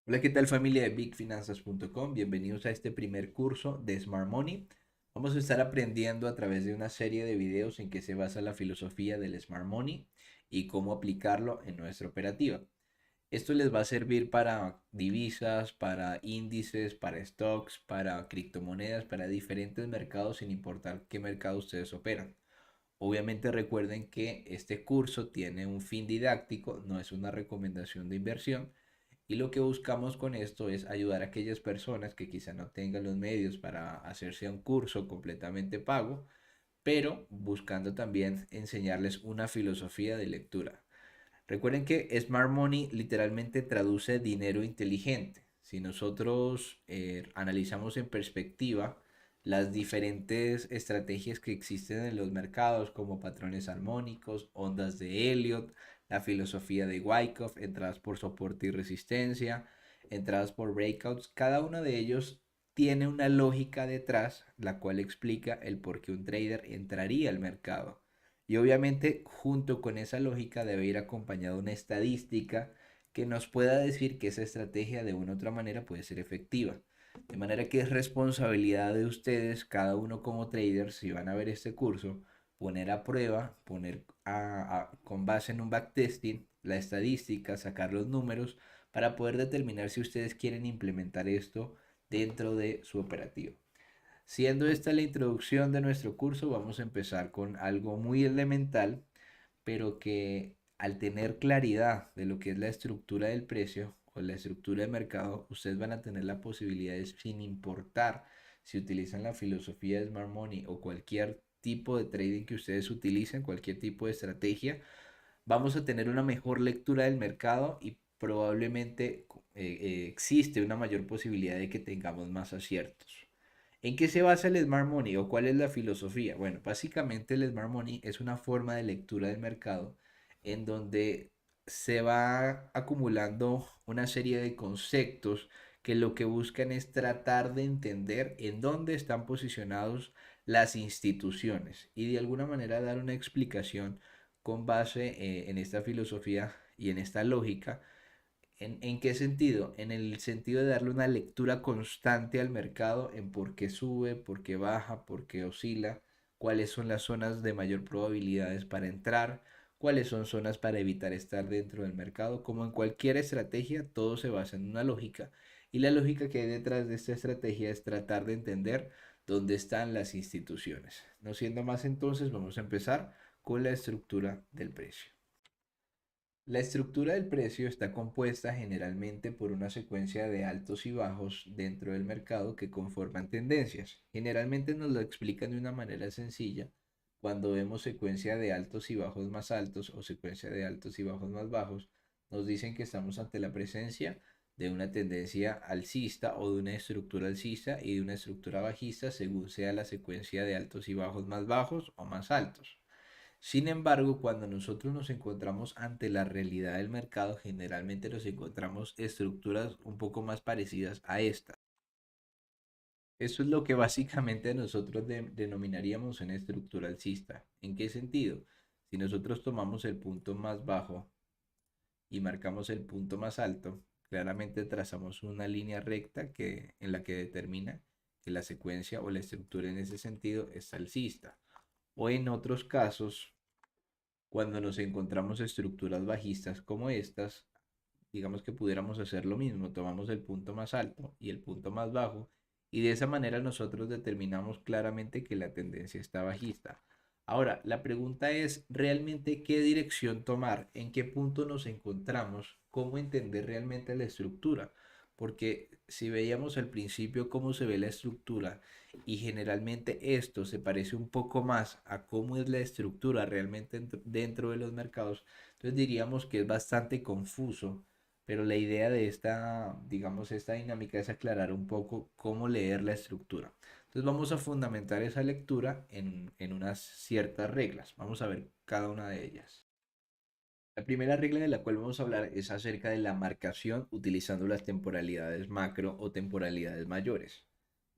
Hola, ¿qué tal familia de bigfinanzas.com? Bienvenidos a este primer curso de Smart Money. Vamos a estar aprendiendo a través de una serie de videos en que se basa la filosofía del Smart Money y cómo aplicarlo en nuestra operativa. Esto les va a servir para divisas, para índices, para stocks, para criptomonedas, para diferentes mercados sin importar qué mercado ustedes operan. Obviamente recuerden que este curso tiene un fin didáctico, no es una recomendación de inversión y lo que buscamos con esto es ayudar a aquellas personas que quizá no tengan los medios para hacerse un curso completamente pago, pero buscando también enseñarles una filosofía de lectura. Recuerden que Smart Money literalmente traduce dinero inteligente. Si nosotros analizamos en perspectiva las diferentes estrategias que existen en los mercados, como patrones armónicos, ondas de Elliott, la filosofía de Wyckoff, entradas por soporte y resistencia, entradas por breakouts, cada uno de ellos tiene una lógica detrás, la cual explica el por qué un trader entraría al mercado. Y obviamente junto con esa lógica debe ir acompañada una estadística que nos pueda decir que esa estrategia de una u otra manera puede ser efectiva. De manera que es responsabilidad de ustedes, cada uno como traders, si van a ver este curso, poner a prueba, con base en un backtesting la estadística, sacar los números para poder determinar si ustedes quieren implementar esto dentro de su operativo. Siendo esta la introducción de nuestro curso, vamos a empezar con algo muy elemental, pero que al tener claridad de lo que es la estructura del precio o la estructura de mercado, ustedes van a tener la posibilidad de, sin importar si utilizan la filosofía de Smart Money o cualquier tipo de trading que ustedes utilicen, cualquier tipo de estrategia, vamos a tener una mejor lectura del mercado y probablemente existe una mayor posibilidad de que tengamos más aciertos. ¿En qué se basa el Smart Money o cuál es la filosofía? Bueno, básicamente el Smart Money es una forma de lectura del mercado en donde se va acumulando una serie de conceptos que lo que buscan es tratar de entender en dónde están posicionados las instituciones y de alguna manera dar una explicación con base en esta filosofía y en esta lógica. ¿En qué sentido? En el sentido de darle una lectura constante al mercado en por qué sube, por qué baja, por qué oscila, cuáles son las zonas de mayor probabilidades para entrar, cuáles son zonas para evitar estar dentro del mercado. Como en cualquier estrategia, todo se basa en una lógica. Y la lógica que hay detrás de esta estrategia es tratar de entender dónde están las instituciones. No siendo más entonces, vamos a empezar con la estructura del precio. La estructura del precio está compuesta generalmente por una secuencia de altos y bajos dentro del mercado que conforman tendencias. Generalmente nos lo explican de una manera sencilla cuando vemos secuencia de altos y bajos más altos o secuencia de altos y bajos más bajos. Nos dicen que estamos ante la presencia de una tendencia alcista o de una estructura alcista y de una estructura bajista según sea la secuencia de altos y bajos más bajos o más altos. Sin embargo, cuando nosotros nos encontramos ante la realidad del mercado, generalmente nos encontramos estructuras un poco más parecidas a esta. Eso es lo que básicamente nosotros denominaríamos una estructura alcista. ¿En qué sentido? Si nosotros tomamos el punto más bajo y marcamos el punto más alto, claramente trazamos una línea recta en la que determina que la secuencia o la estructura en ese sentido es alcista. O en otros casos, cuando nos encontramos estructuras bajistas como estas, digamos que pudiéramos hacer lo mismo, tomamos el punto más alto y el punto más bajo y de esa manera nosotros determinamos claramente que la tendencia está bajista. Ahora, la pregunta es realmente qué dirección tomar, en qué punto nos encontramos, cómo entender realmente la estructura, porque si veíamos al principio cómo se ve la estructura y generalmente esto se parece un poco más a cómo es la estructura realmente dentro de los mercados, entonces diríamos que es bastante confuso, pero la idea de esta, digamos, esta dinámica es aclarar un poco cómo leer la estructura. Entonces vamos a fundamentar esa lectura en unas ciertas reglas. Vamos a ver cada una de ellas. La primera regla de la cual vamos a hablar es acerca de la marcación utilizando las temporalidades macro o temporalidades mayores.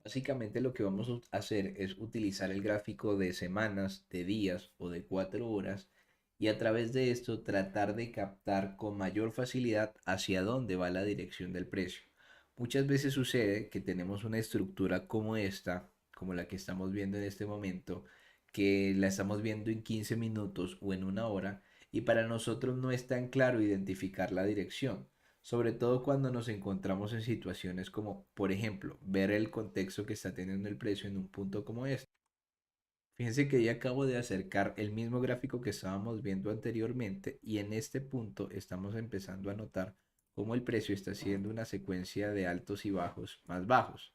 Básicamente lo que vamos a hacer es utilizar el gráfico de semanas, de días o de 4 horas y a través de esto tratar de captar con mayor facilidad hacia dónde va la dirección del precio. Muchas veces sucede que tenemos una estructura como esta, como la que estamos viendo en este momento, que la estamos viendo en 15 minutos o en una hora, y para nosotros no es tan claro identificar la dirección, sobre todo cuando nos encontramos en situaciones como, por ejemplo, ver el contexto que está teniendo el precio en un punto como este. Fíjense que ya acabo de acercar el mismo gráfico que estábamos viendo anteriormente y en este punto estamos empezando a notar cómo el precio está haciendo una secuencia de altos y bajos más bajos.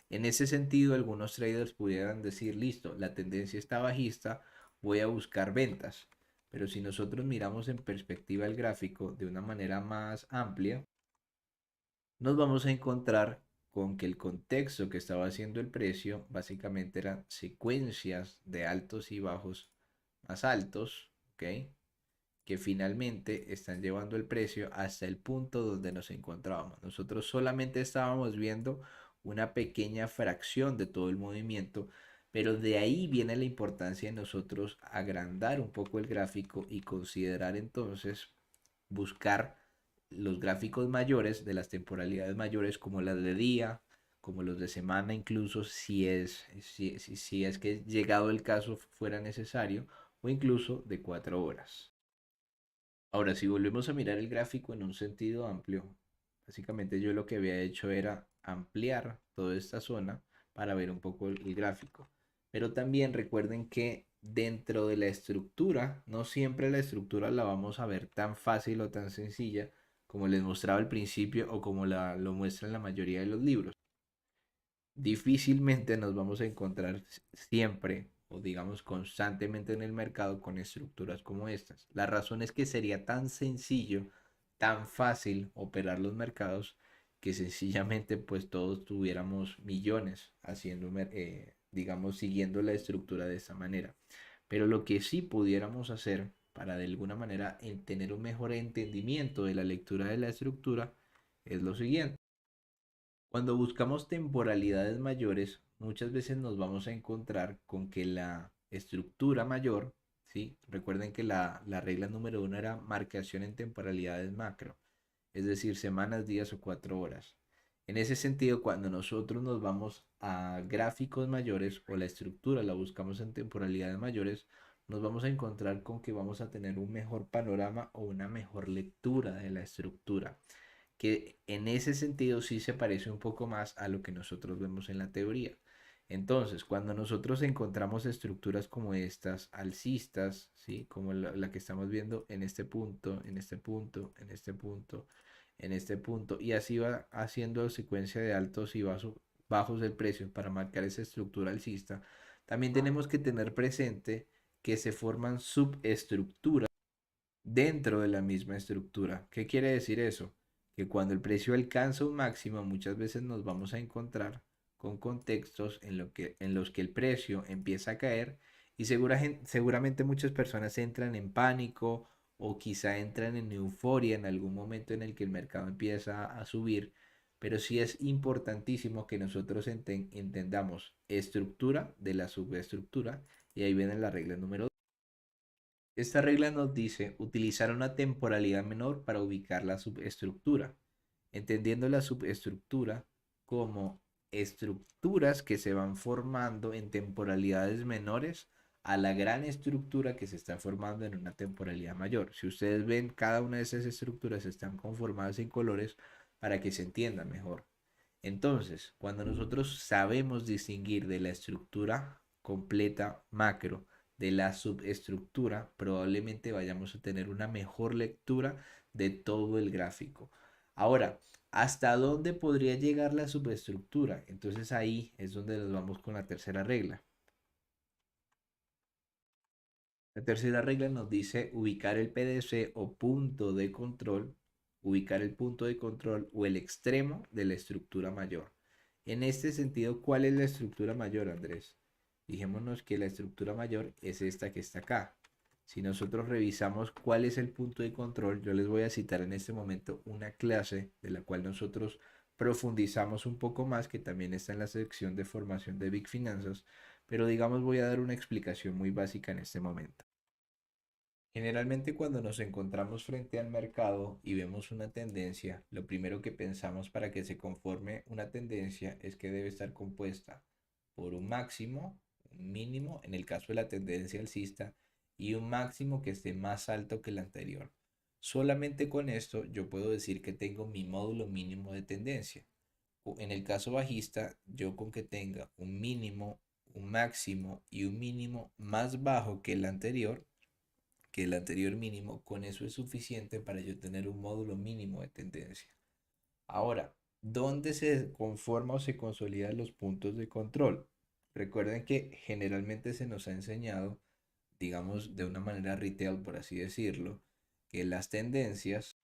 En ese sentido, algunos traders pudieran decir, listo, la tendencia está bajista, voy a buscar ventas. Pero si nosotros miramos en perspectiva el gráfico de una manera más amplia, nos vamos a encontrar con que el contexto que estaba haciendo el precio básicamente eran secuencias de altos y bajos más altos, ¿ok? Que finalmente están llevando el precio hasta el punto donde nos encontrábamos. Nosotros solamente estábamos viendo una pequeña fracción de todo el movimiento, pero de ahí viene la importancia de nosotros agrandar un poco el gráfico y considerar entonces buscar los gráficos mayores de las temporalidades mayores como las de día, como los de semana, incluso si es que llegado el caso fuera necesario, o incluso de 4 horas. Ahora, si volvemos a mirar el gráfico en un sentido amplio, básicamente yo lo que había hecho era ampliar toda esta zona para ver un poco el gráfico. Pero también recuerden que dentro de la estructura, no siempre la estructura la vamos a ver tan fácil o tan sencilla como les mostraba al principio o como lo muestran la mayoría de los libros. Difícilmente nos vamos a encontrar siempre o digamos constantemente en el mercado con estructuras como estas. La razón es que sería tan sencillo, tan fácil operar los mercados que sencillamente pues todos tuviéramos millones haciendo, digamos, siguiendo la estructura de esa manera. Pero lo que sí pudiéramos hacer para de alguna manera tener un mejor entendimiento de la lectura de la estructura es lo siguiente. Cuando buscamos temporalidades mayores, muchas veces nos vamos a encontrar con que la estructura mayor, ¿sí? Recuerden que la regla número uno era marcación en temporalidades macro, es decir, semanas, días o 4 horas. En ese sentido, cuando nosotros nos vamos a gráficos mayores o la estructura la buscamos en temporalidades mayores, nos vamos a encontrar con que vamos a tener un mejor panorama o una mejor lectura de la estructura que en ese sentido sí se parece un poco más a lo que nosotros vemos en la teoría. Entonces, cuando nosotros encontramos estructuras como estas, alcistas, ¿sí? Como la que estamos viendo en este punto, en este punto, en este punto, en este punto, y así va haciendo secuencia de altos y bajos del precio para marcar esa estructura alcista, también tenemos que tener presente que se forman subestructuras dentro de la misma estructura. ¿Qué quiere decir eso? Que cuando el precio alcanza un máximo, muchas veces nos vamos a encontrar con contextos en los que el precio empieza a caer y seguramente muchas personas entran en pánico o quizá entran en euforia en algún momento en el que el mercado empieza a subir, pero sí es importantísimo que nosotros entendamos estructura de la subestructura y ahí viene la regla número. Esta regla nos dice utilizar una temporalidad menor para ubicar la subestructura, entendiendo la subestructura como estructuras que se van formando en temporalidades menores a la gran estructura que se está formando en una temporalidad mayor. Si ustedes ven, cada una de esas estructuras están conformadas en colores para que se entienda mejor. Entonces, cuando nosotros sabemos distinguir de la estructura completa macro de la subestructura, probablemente vayamos a tener una mejor lectura de todo el gráfico. Ahora, ¿hasta dónde podría llegar la subestructura? Entonces ahí es donde nos vamos con la tercera regla. La tercera regla nos dice ubicar el PDC o punto de control, ubicar el punto de control o el extremo de la estructura mayor. En este sentido, ¿cuál es la estructura mayor, Andrés? Dijémonos que la estructura mayor es esta que está acá. Si nosotros revisamos cuál es el punto de control, yo les voy a citar en este momento una clase de la cual nosotros profundizamos un poco más, que también está en la sección de formación de Big Finanzas, pero digamos voy a dar una explicación muy básica en este momento. Generalmente cuando nos encontramos frente al mercado y vemos una tendencia, lo primero que pensamos para que se conforme una tendencia es que debe estar compuesta por un máximo, un mínimo, en el caso de la tendencia alcista, y un máximo que esté más alto que el anterior. Solamente con esto yo puedo decir que tengo mi módulo mínimo de tendencia. En el caso bajista, yo con que tenga un mínimo, un máximo y un mínimo más bajo que el anterior mínimo, con eso es suficiente para yo tener un módulo mínimo de tendencia. Ahora, ¿dónde se conforma o se consolidan los puntos de control? Recuerden que generalmente se nos ha enseñado, digamos de una manera retail, por así decirlo, que las tendencias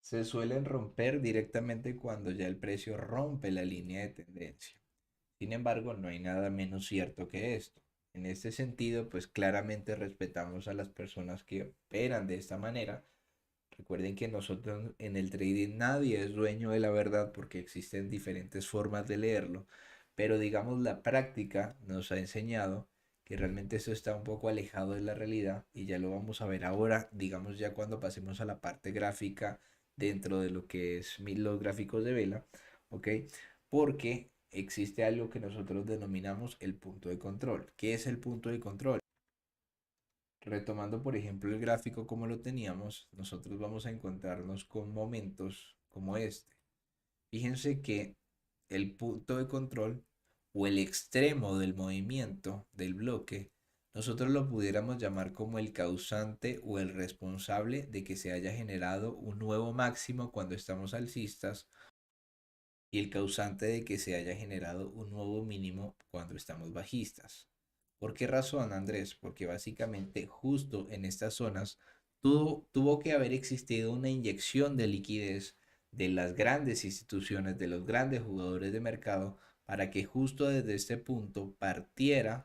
se suelen romper directamente cuando ya el precio rompe la línea de tendencia. Sin embargo, no hay nada menos cierto que esto. En este sentido, pues claramente respetamos a las personas que operan de esta manera. Recuerden que nosotros en el trading nadie es dueño de la verdad porque existen diferentes formas de leerlo, pero digamos la práctica nos ha enseñado que realmente esto está un poco alejado de la realidad y ya lo vamos a ver ahora, digamos ya cuando pasemos a la parte gráfica dentro de lo que es los gráficos de vela, ¿ok? Porque existe algo que nosotros denominamos el punto de control. ¿Qué es el punto de control? Retomando, por ejemplo, el gráfico como lo teníamos, nosotros vamos a encontrarnos con momentos como este. Fíjense que el punto de control o el extremo del movimiento del bloque, nosotros lo pudiéramos llamar como el causante o el responsable de que se haya generado un nuevo máximo cuando estamos alcistas y el causante de que se haya generado un nuevo mínimo cuando estamos bajistas. ¿Por qué razón, Andrés? Porque básicamente justo en estas zonas tuvo que haber existido una inyección de liquidez de las grandes instituciones, de los grandes jugadores de mercado, para que justo desde este punto partieran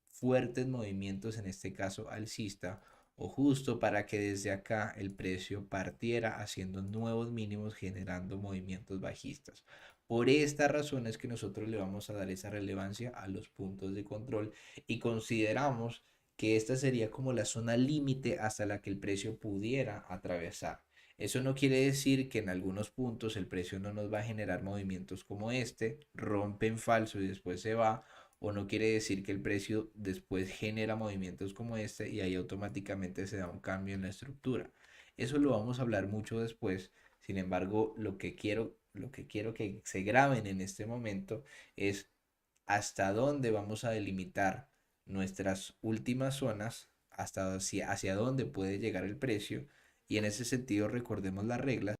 fuertes movimientos, en este caso alcista, o justo para que desde acá el precio partiera haciendo nuevos mínimos generando movimientos bajistas. Por esta razón es que nosotros le vamos a dar esa relevancia a los puntos de control y consideramos que esta sería como la zona límite hasta la que el precio pudiera atravesar. Eso no quiere decir que en algunos puntos el precio no nos va a generar movimientos como este, rompe en falso y después se va, o no quiere decir que el precio después genera movimientos como este y ahí automáticamente se da un cambio en la estructura. Eso lo vamos a hablar mucho después. Sin embargo, lo que quiero que se graben en este momento es hasta dónde vamos a delimitar nuestras últimas zonas, hacia dónde puede llegar el precio. Y en ese sentido recordemos las reglas.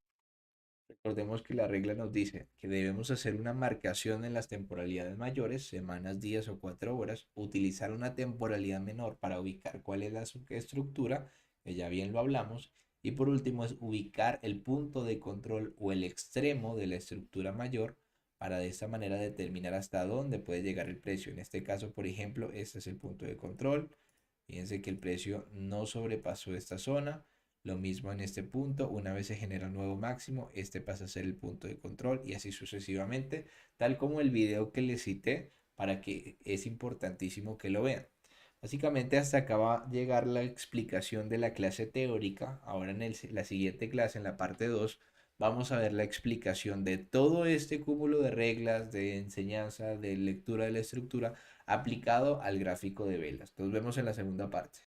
Recordemos que la regla nos dice que debemos hacer una marcación en las temporalidades mayores, semanas, días o 4 horas, utilizar una temporalidad menor para ubicar cuál es la estructura, que ya bien lo hablamos, y por último es ubicar el punto de control o el extremo de la estructura mayor para de esta manera determinar hasta dónde puede llegar el precio. En este caso, por ejemplo, este es el punto de control. Fíjense que el precio no sobrepasó esta zona. Lo mismo en este punto, una vez se genera un nuevo máximo, este pasa a ser el punto de control y así sucesivamente, tal como el video que les cité para que es importantísimo que lo vean. Básicamente hasta acá va a llegar la explicación de la clase teórica. Ahora en la siguiente clase, en la parte 2, vamos a ver la explicación de todo este cúmulo de reglas, de enseñanza, de lectura de la estructura aplicado al gráfico de velas. Nos vemos en la segunda parte.